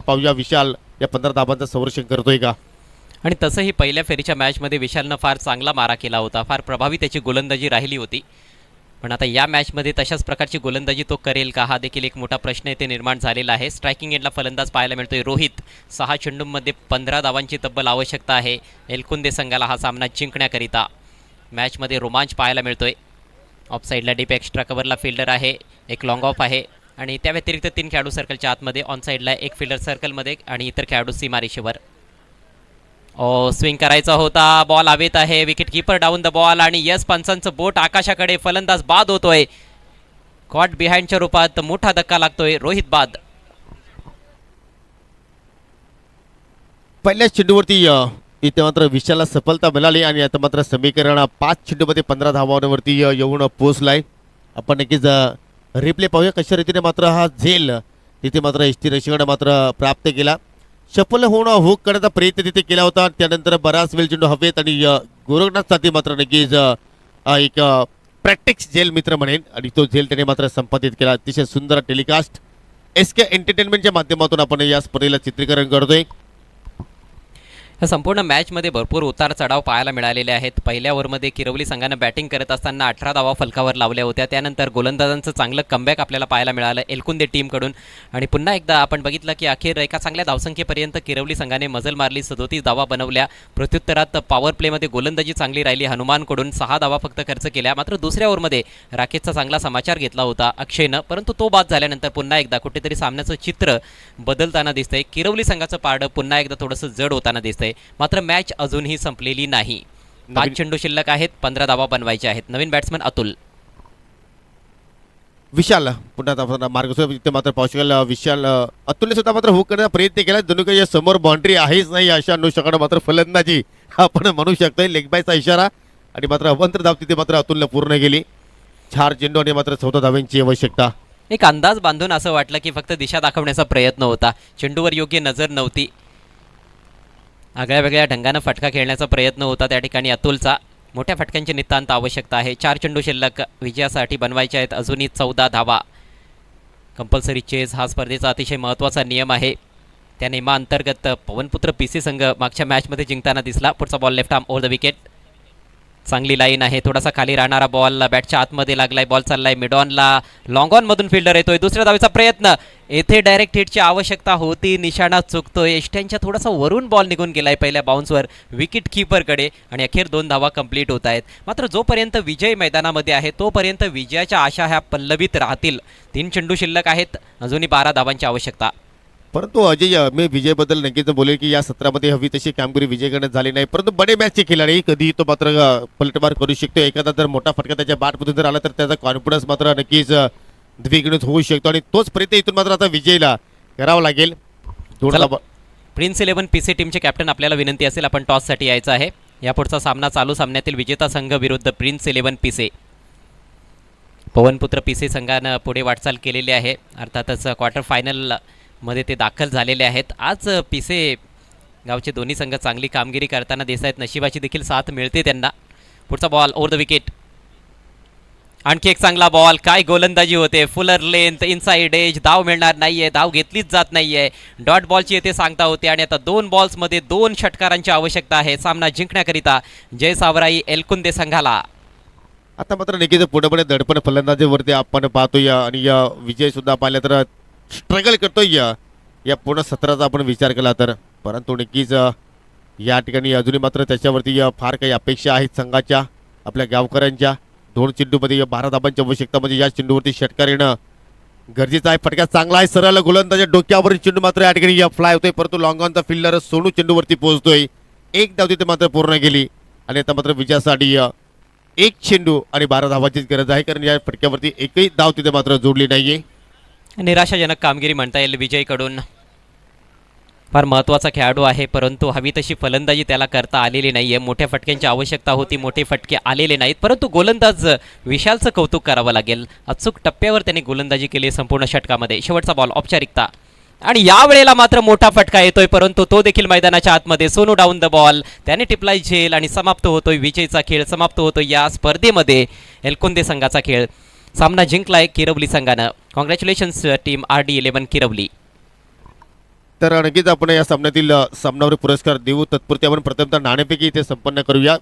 पाहूया विशाल या 15 धाबांचं संरक्षण करतोय का. आणि तसंही पहिल्या फेरीच्या मॅचमध्ये विशालनं फार चांगला मारा केला होता, फार प्रभावी त्याची गोलंदाजी राहिली होती. पण आता या मॅचमध्ये तशाच प्रकारची गोलंदाजी तो करेल का, हा देखील एक मोठा प्रश्न इथे निर्माण झालेला आहे. स्ट्रायकिंग एंडला फलंदाज पाहायला मिळतोय रोहित. 6 चेंडूंमध्ये 15 धावांची तब्बल आवश्यकता आहे एलकुंदे संघाला हा सामना जिंकण्याकरिता. मॅचमध्ये रोमांच पाहायला मिळतोय. ऑफ साईडला डीप एक्स्ट्रा कव्हरला फिल्डर आहे, एक लॉंग ऑफ आहे आणि त्या व्यतिरिक्त 3 खेळाडू सर्कलच्या आतमध्ये, ऑन साईडला एक फिल्डर सर्कलमध्ये आणि इतर खेळाडू सीमारेषेवर. स्विंग करायचा होता, बॉल हवेत आहे, wicket keeper down the ball आणि यस पंचांचं बोट आकाशाकडे, फलंदाज बाद होतोय. कॉट बिहाइंडच्या रूपात मोठा धक्का लागतोय, रोहित बाद. पहिल्याच चेंडूवरती इथे मात्र विशालला सफलता मिळाली आणि आता मात्र समीकरण 5 चेंडूमध्ये 15 धावांवरती येऊन पोहोचलाय. आपण नक्कीच रिप्ले पाहूया कशा रीतीने मात्र हा झेल तिथे मात्र एसटी रशिकडे मात्र प्राप्त केला. सफल होऊन हुक करण्याचा प्रयत्न तिथे केला होता. त्यानंतर बराच वेळ चेंडू हवेत आणि गोरखनाथसाठी मात्र नक्कीच एक प्रॅक्टिस झेल मित्र म्हणेन आणि तो झेल त्याने मात्र संपादित केला. अतिशय सुंदर टेलिकास्ट SK एंटरटेनमेंटच्या माध्यमातून आपण या स्पर्धेला चित्रीकरण करतोय. या संपूर्ण मॅचमध्ये भरपूर उतार चढाव पाहायला मिळालेले आहेत. पहिल्या ओव्हरमध्ये किरवली संघानं बॅटिंग करत असताना 18 धावा फलकावर लावल्या होत्या. त्यानंतर गोलंदाजांचं चांगलं कमबॅक आपल्याला पाहायला मिळालं एलकुंदे टीमकडून आणि पुन्हा एकदा आपण बघितलं की अखेर एका चांगल्या धावसंख्येपर्यंत किरवली संघाने मजल मारली, 37 धावा बनवल्या. प्रत्युत्तरात पॉवर प्लेमध्ये गोलंदाजी चांगली राहिली, हनुमानकडून 6 धावा फक्त खर्च केल्या. मात्र दुसऱ्या ओव्हरमध्ये राकेशचा चांगला समाचार घेतला होता अक्षयनं, परंतु तो बाद झाल्यानंतर पुन्हा एकदा कुठेतरी सामन्याचं चित्र बदलताना दिसतंय. किरवली संघाचं पारडं पुन्हा एकदा थोडंसं जड होताना दिसतंय. मात्र मॅच अजूनही संपलेली नाही. 5 चेंडू शिल्लक आहेत, 15 धावा बनवायचे आहेत. नवीन बॅट्समन अतुल. विशाल पुन्हा मार्ग मात्र पाहू शकाल विशाल अतुलने सुद्धा मात्र हुक करण्याचा प्रयत्न केला. जणू काही समोर बाउंड्री आहेच नाही अशा अनुषंगाने मात्र फलंदाजी आपण म्हणू शकतोय. लेग बायचा इशारा आणि मात्र अवंतर धाव तिथे मात्र अतुलने पूर्ण केली. 4 चेंडू आणि मात्र 14 धावांची आवश्यकता. एक अंदाज बांधून असं वाटलं की फक्त दिशा दाखवण्याचा प्रयत्न होता, चेंडूवर योग्य नजर नव्हती. आगळ्या वेगळ्या ढंगानं फटका खेळण्याचा प्रयत्न होता त्या ठिकाणी अतुलचा. मोठ्या फटक्यांची नितांत आवश्यकता आहे. 4 चेंडू शिल्लक विजयासाठी बनवायचे आहेत. अजूनही 14 धावा. कंपल्सरी चेस हा स्पर्धेचा अतिशय महत्त्वाचा नियम आहे. त्या नियमाअंतर्गत पवनपुत्र PC संघ मागच्या मॅचमध्ये जिंकताना दिसला. पुढचा ball left arm over the wicket. चांगली लाईन आहे, थोडासा खाली राहणारा बॉल बॅटच्या आतमध्ये लागलाय. बॉल चाललाय मिडॉनला, लॉंग ऑन मधून फिल्डर येतोय. दुसऱ्या धावेचा प्रयत्न, येथे डायरेक्ट हिटची आवश्यकता होती, निशाणा चुकतोय. एष्ट्यांच्या थोडासा वरून बॉल निघून गेलाय पहिल्या बाउन्सवर विकेट कीपरकडे आणि अखेर 2 धावा कंप्लीट होत आहेत. मात्र जोपर्यंत विजय मैदानामध्ये आहे तोपर्यंत विजयाच्या आशा ह्या पल्लवित राहतील. 3 चेंडू शिल्लक आहेत, अजूनही 12 धावांची आवश्यकता. परंतु अजय मी विजयबद्दल नक्कीच बोलेल की या सत्रामध्ये हवी तशी कामगिरी विजय करण्यात झाली नाही. परंतु बडे मॅचचे खिलाडी कधी तो मात्र पलटवार करू शकतो. एखादा जर मोठा फटका त्याच्या बॅटमधून जर आला तर त्याचा कॉन्फिडन्स मात्र नक्कीच द्विगुणित होऊ शकतो आणि तोच प्रयत्न इथून मात्र आता विजयला करावा लागेल. प्रिन्स 11 PC टीमचे कॅप्टन आपल्याला विनंती असेल आपण टॉससाठी यायचं आहे. यापुढचा सामना चालू सामन्यातील विजेता संघ विरुद्ध प्रिन्स 11 PC. पवनपुत्र PC संघानं पुढे वाटचाल केलेली आहे. अर्थातच क्वार्टर फायनल मध्ये ते दाखल झालेले आहेत. आज PC गावचे दोन्ही संघ चांगली कामगिरी करताना दिसत आहेत. नशिबाची देखील साथ मिळते त्यांना. पुढचा बॉल ओव्हर द विकेट. आणखी एक चांगला बॉल, काय गोलंदाजी होते, फुलर लेंथ, इनसाइड एज. धाव मिळणार नाहीये, धाव घेतलीच जात नाहीये. डॉट बॉलची येथे सांगता होते आणि आता 2 बॉल्समध्ये 2 षटकारांची आवश्यकता आहे सामना जिंकण्याकरिता जय सावराई एलकुंदे संघाला. आता मात्र नक्कीच पुढे दडपण फलंदाजीवरती आपण पाहतोय आणि विजय सुद्धा पाहिला तर स्ट्रगल करतोय या पूर्ण सत्राचा आपण विचार केला तर. परंतु नक्कीच या ठिकाणी अजूनही मात्र त्याच्यावरती फार काही अपेक्षा आहेत संघाच्या, आपल्या गावकऱ्यांच्या. 2 चेंडूमध्ये 12 धाबांची आवश्यकता म्हणजे या चेंडूवरती षटकार येणं गरजेचं आहे. फटका चांगला आहे, सरळ गोलंदाजा डोक्यावरील चेंडू मात्र या ठिकाणी फ्लाय होतोय. परंतु लॉंग ऑनचा फिल्डर सोनू चेंडूवरती पोहोचतोय. 1 धाव तिथे मात्र पूर्ण केली आणि आता मात्र विजयासाठी 1 चेंडू आणि 12 धावांचीच गरज आहे, कारण या फटक्यावरती एकही धाव तिथे मात्र जोडली नाहीये. निराशाजनक कामगिरी म्हणता येईल विजयकडून. फार महत्त्वाचा खेळाडू आहे परंतु हवी तशी फलंदाजी त्याला करता आलेली नाही आहे. मोठ्या फटक्यांची आवश्यकता होती, मोठे फटके आलेले नाहीत. परंतु गोलंदाज विशालचं कौतुक करावं लागेल. अचूक टप्प्यावर त्याने गोलंदाजी केली संपूर्ण षटकामध्ये. शेवटचा बॉल औपचारिकता आणि यावेळेला मात्र मोठा फटका येतोय परंतु तो देखील मैदानाच्या आतमध्ये. सोनू डाऊन द बॉल, त्याने टिपलाय झेल आणि समाप्त होतोय विजयचा खेळ. समाप्त होतोय या स्पर्धेमध्ये एलकुंदे संघाचा खेळ. सामना जिंकलाय किरवली संघानं. Congratulations team RD11 किरवली. तर नक्कीच आपण या सामन्यातील सामनावर पुरस्कार देऊ. तत्पुरती आपण प्रथमतः नाणेफेकी इथे संपन्न करूया.